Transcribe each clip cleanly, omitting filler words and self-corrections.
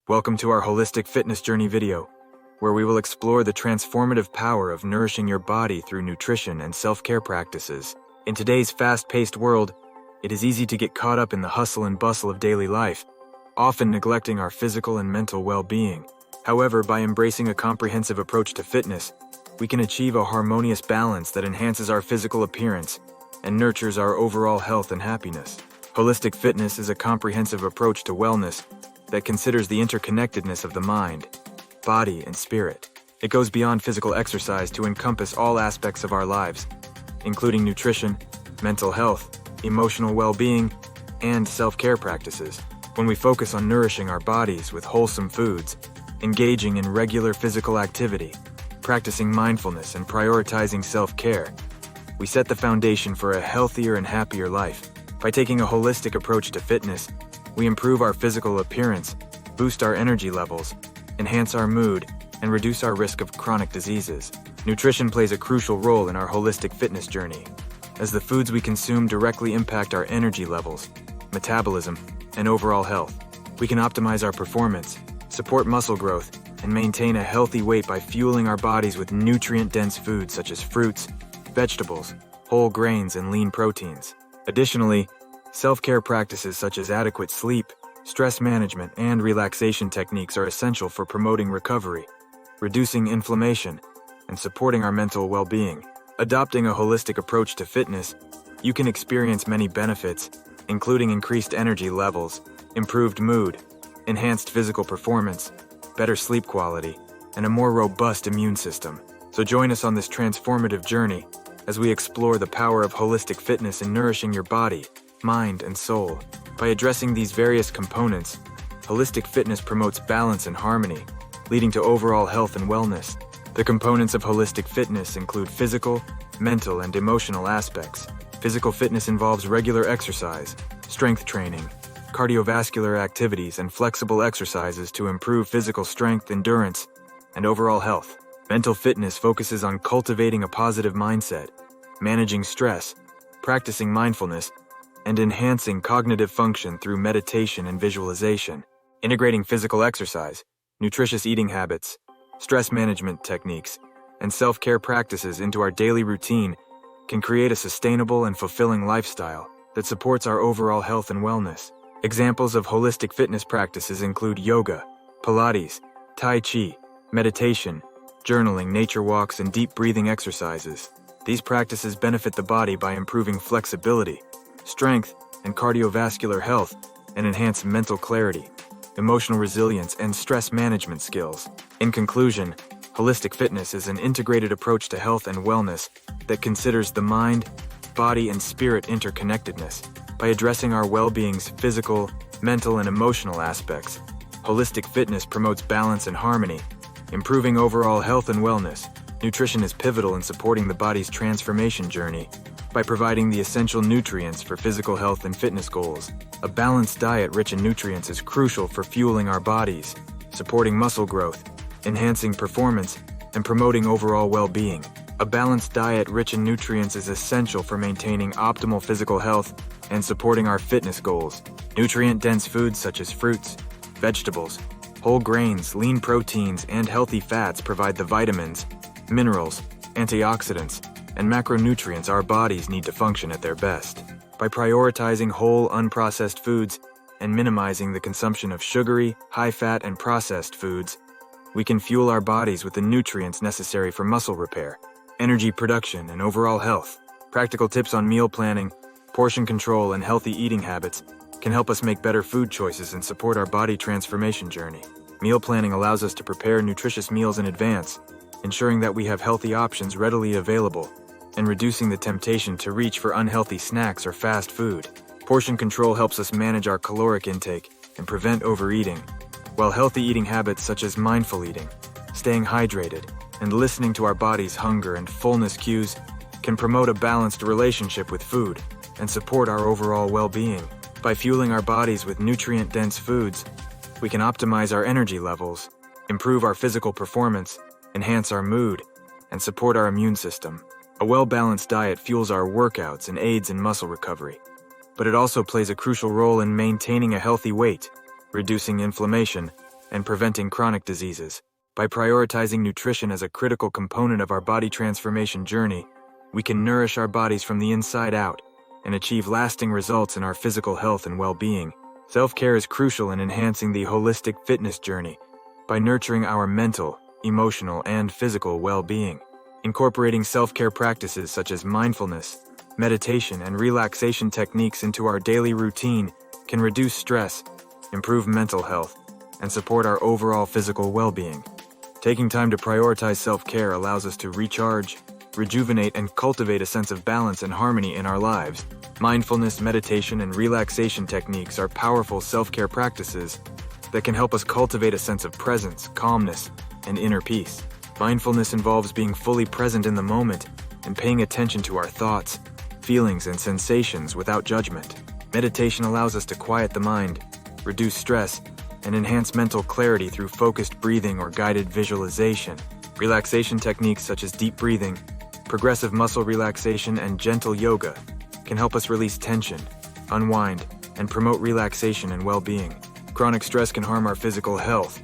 Welcome to our Holistic Fitness Journey video, where we will explore the transformative power of nourishing your body through nutrition and self-care practices. In today's fast-paced world, it is easy to get caught up in the hustle and bustle of daily life, often neglecting our physical and mental well-being. However, by embracing a comprehensive approach to fitness, we can achieve a harmonious balance that enhances our physical appearance and nurtures our overall health and happiness. Holistic fitness is a comprehensive approach to wellness that considers the interconnectedness of the mind, body, and spirit. It goes beyond physical exercise to encompass all aspects of our lives, including nutrition, mental health, emotional well-being, and self-care practices. When we focus on nourishing our bodies with wholesome foods, engaging in regular physical activity, practicing mindfulness, and prioritizing self-care, we set the foundation for a healthier and happier life. By taking a holistic approach to fitness, we improve our physical appearance, boost our energy levels, enhance our mood, and reduce our risk of chronic diseases. Nutrition plays a crucial role in our holistic fitness journey, as the foods we consume directly impact our energy levels, metabolism, and overall health. We can optimize our performance, support muscle growth, and maintain a healthy weight by fueling our bodies with nutrient-dense foods such as fruits, vegetables, whole grains, and lean proteins. Additionally, self-care practices such as adequate sleep, stress management, and relaxation techniques are essential for promoting recovery, reducing inflammation, and supporting our mental well-being. Adopting a holistic approach to fitness, you can experience many benefits, including increased energy levels, improved mood, enhanced physical performance, better sleep quality, and a more robust immune system. So join us on this transformative journey as we explore the power of holistic fitness in nourishing your body, mind, and soul. By addressing these various components, holistic fitness promotes balance and harmony, leading to overall health and wellness. The components of holistic fitness include physical, mental, and emotional aspects. Physical fitness involves regular exercise, strength training, cardiovascular activities, and flexible exercises to improve physical strength, endurance, and overall health. Mental fitness focuses on cultivating a positive mindset, managing stress, practicing mindfulness, and enhancing cognitive function through meditation and visualization. Integrating physical exercise, nutritious eating habits, stress management techniques, and self-care practices into our daily routine can create a sustainable and fulfilling lifestyle that supports our overall health and wellness. Examples of holistic fitness practices include yoga, Pilates, Tai Chi, meditation, journaling, nature walks, and deep breathing exercises. These practices benefit the body by improving flexibility, strength, and cardiovascular health, and enhance mental clarity, emotional resilience, and stress management skills. In conclusion, holistic fitness is an integrated approach to health and wellness that considers the mind, body, and spirit interconnectedness. By addressing our well-being's physical, mental, and emotional aspects, holistic fitness promotes balance and harmony, improving overall health and wellness. Nutrition is pivotal in supporting the body's transformation journey by providing the essential nutrients for physical health and fitness goals. A balanced diet rich in nutrients is crucial for fueling our bodies, supporting muscle growth, enhancing performance, and promoting overall well-being. A balanced diet rich in nutrients is essential for maintaining optimal physical health and supporting our fitness goals. Nutrient-dense foods such as fruits, vegetables, whole grains, lean proteins, and healthy fats provide the vitamins, minerals, antioxidants, and macronutrients our bodies need to function at their best. By prioritizing whole, unprocessed foods and minimizing the consumption of sugary, high-fat, and processed foods, we can fuel our bodies with the nutrients necessary for muscle repair, energy production, and overall health. Practical tips on meal planning, portion control, and healthy eating habits can help us make better food choices and support our body transformation journey. Meal planning allows us to prepare nutritious meals in advance, ensuring that we have healthy options readily available and reducing the temptation to reach for unhealthy snacks or fast food. Portion control helps us manage our caloric intake and prevent overeating, while healthy eating habits such as mindful eating, staying hydrated, and listening to our body's hunger and fullness cues can promote a balanced relationship with food and support our overall well-being. By fueling our bodies with nutrient-dense foods, we can optimize our energy levels, improve our physical performance, enhance our mood, and support our immune system. A well-balanced diet fuels our workouts and aids in muscle recovery, but it also plays a crucial role in maintaining a healthy weight, reducing inflammation, and preventing chronic diseases. By prioritizing nutrition as a critical component of our body transformation journey, we can nourish our bodies from the inside out and achieve lasting results in our physical health and well-being. Self-care is crucial in enhancing the holistic fitness journey by nurturing our mental, emotional, and physical well-being. Incorporating self-care practices such as mindfulness, meditation, and relaxation techniques into our daily routine can reduce stress, improve mental health, and support our overall physical well-being. Taking time to prioritize self-care allows us to recharge, rejuvenate, and cultivate a sense of balance and harmony in our lives. Mindfulness, meditation, and relaxation techniques are powerful self-care practices that can help us cultivate a sense of presence, calmness, and inner peace. Mindfulness involves being fully present in the moment and paying attention to our thoughts, feelings, and sensations without judgment. Meditation allows us to quiet the mind, reduce stress, and enhance mental clarity through focused breathing or guided visualization. Relaxation techniques such as deep breathing, progressive muscle relaxation, and gentle yoga can help us release tension, unwind, and promote relaxation and well-being. Chronic stress can harm our physical health,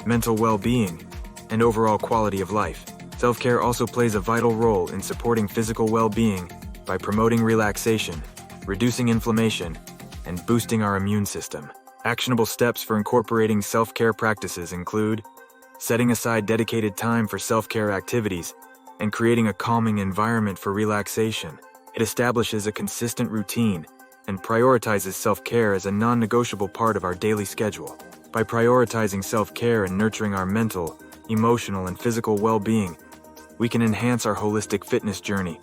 mental well-being, and overall quality of life. Self-care also plays a vital role in supporting physical well-being by promoting relaxation, reducing inflammation, and boosting our immune system. Actionable steps for incorporating self-care practices include setting aside dedicated time for self-care activities and creating a calming environment for relaxation. It establishes a consistent routine and prioritizes self-care as a non-negotiable part of our daily schedule. By prioritizing self-care and nurturing our mental, emotional, and physical well-being, we can enhance our holistic fitness journey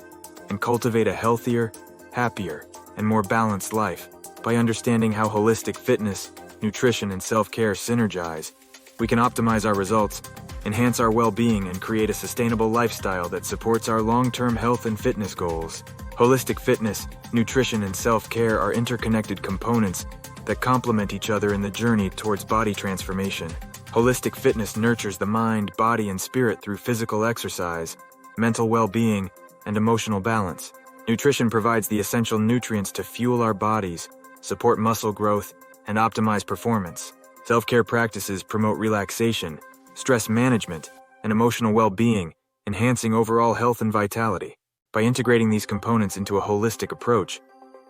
and cultivate a healthier, happier, and more balanced life. By understanding how holistic fitness, nutrition, and self-care synergize, we can optimize our results, enhance our well-being, and create a sustainable lifestyle that supports our long-term health and fitness goals. Holistic fitness, nutrition, and self-care are interconnected components that complement each other in the journey towards body transformation. Holistic fitness nurtures the mind, body, and spirit through physical exercise, mental well-being, and emotional balance. Nutrition provides the essential nutrients to fuel our bodies, support muscle growth, and optimize performance. Self-care practices promote relaxation, stress management, and emotional well-being, enhancing overall health and vitality. By integrating these components into a holistic approach,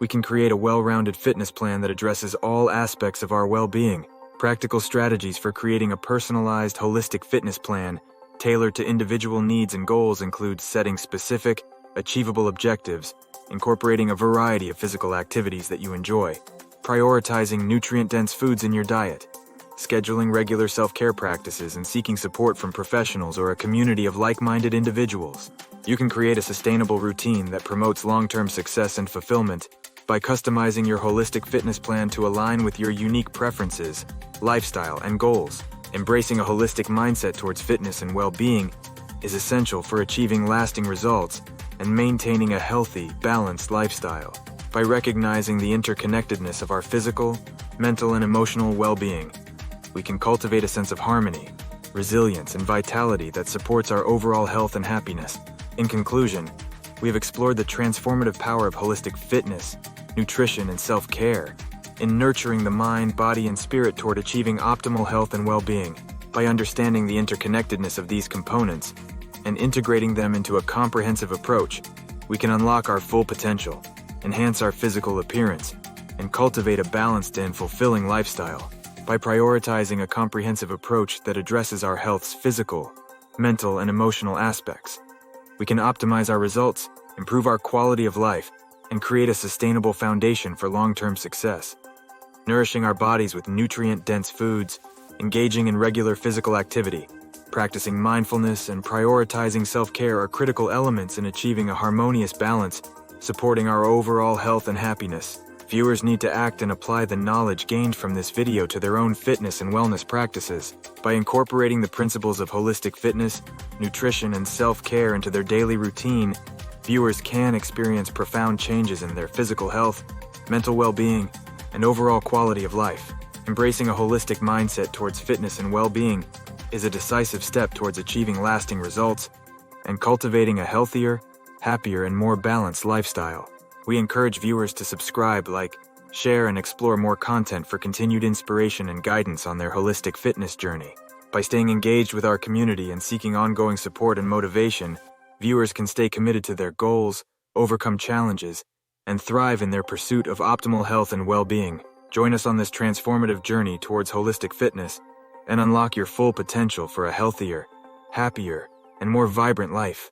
we can create a well-rounded fitness plan that addresses all aspects of our well-being. Practical strategies for creating a personalized, holistic fitness plan tailored to individual needs and goals include setting specific, achievable objectives, incorporating a variety of physical activities that you enjoy, prioritizing nutrient-dense foods in your diet, scheduling regular self-care practices, and seeking support from professionals or a community of like-minded individuals. You can create a sustainable routine that promotes long-term success and fulfillment by customizing your holistic fitness plan to align with your unique preferences, lifestyle, and goals. Embracing a holistic mindset towards fitness and well-being is essential for achieving lasting results and maintaining a healthy, balanced lifestyle. By recognizing the interconnectedness of our physical, mental, and emotional well-being, we can cultivate a sense of harmony, resilience, and vitality that supports our overall health and happiness. In conclusion, we have explored the transformative power of holistic fitness, nutrition, and self-care in nurturing the mind, body, and spirit toward achieving optimal health and well-being. By understanding the interconnectedness of these components and integrating them into a comprehensive approach, we can unlock our full potential, enhance our physical appearance, and cultivate a balanced and fulfilling lifestyle. By prioritizing a comprehensive approach that addresses our health's physical, mental, and emotional aspects, we can optimize our results, improve our quality of life, and create a sustainable foundation for long-term success. Nourishing our bodies with nutrient-dense foods, engaging in regular physical activity, practicing mindfulness, and prioritizing self-care are critical elements in achieving a harmonious balance, supporting our overall health and happiness. Viewers need to act and apply the knowledge gained from this video to their own fitness and wellness practices. By incorporating the principles of holistic fitness, nutrition, and self-care into their daily routine, viewers can experience profound changes in their physical health, mental well-being, and overall quality of life. Embracing a holistic mindset towards fitness and well-being is a decisive step towards achieving lasting results and cultivating a healthier, happier, and more balanced lifestyle. We encourage viewers to subscribe, like, share, and explore more content for continued inspiration and guidance on their holistic fitness journey. By staying engaged with our community and seeking ongoing support and motivation, viewers can stay committed to their goals, overcome challenges, and thrive in their pursuit of optimal health and well-being. Join us on this transformative journey towards holistic fitness and unlock your full potential for a healthier, happier, and more vibrant life.